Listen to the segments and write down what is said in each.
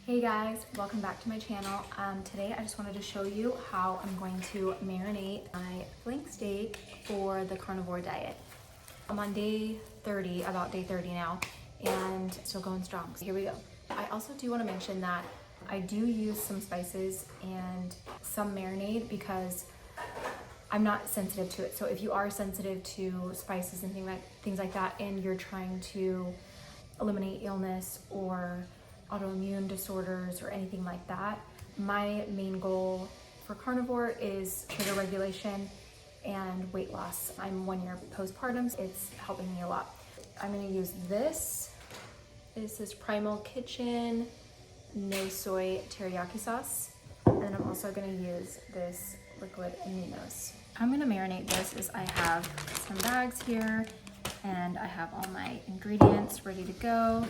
Hey guys, welcome back to my channel. Today I just wanted to show you how I'm going to marinate my flank steak for the carnivore diet. I'm on day 30, about day 30 now, and still going strong. So here we go. I also do want to mention that I do use some spices and some marinade because I'm not sensitive to it. So if you are sensitive to spices and things like that, and you're trying to eliminate illness or autoimmune disorders or anything like that, my main goal for carnivore is sugar regulation and weight loss. I'm 1 year postpartum. It's helping me a lot. I'm going to use this. This is Primal Kitchen no soy teriyaki sauce. And then I'm also going to use this liquid aminos. I'm going to marinate this as I have some bags here and I have all my ingredients ready to go.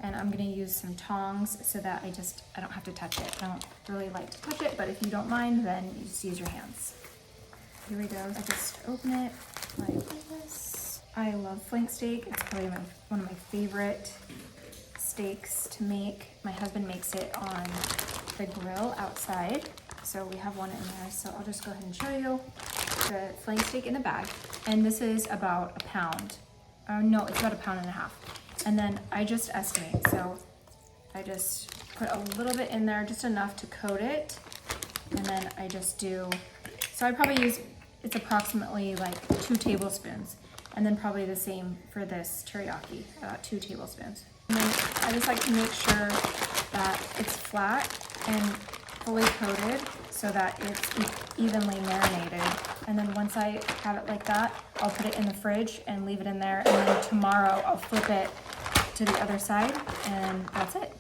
And I'm gonna use some tongs so that I don't have to touch it. I don't really like to touch it, but if you don't mind, then you just use your hands. Here we go. I just open it like this. I love flank steak. It's probably one of my favorite steaks to make. My husband makes it on the grill outside. So we have one in there. So I'll just go ahead and show you the flank steak in the bag. And this is about a pound. No, it's about 1.5 pounds. And then I just estimate, so I just put a little bit in there, just enough to coat it. And then I just do, so I probably use, it's approximately like 2 tablespoons. And then probably the same for this teriyaki, 2 tablespoons. And then I just like to make sure that it's flat and fully coated so that it's evenly marinated. And then once I have it like that, I'll put it in the fridge and leave it in there. And then tomorrow I'll flip it to the other side, and that's it.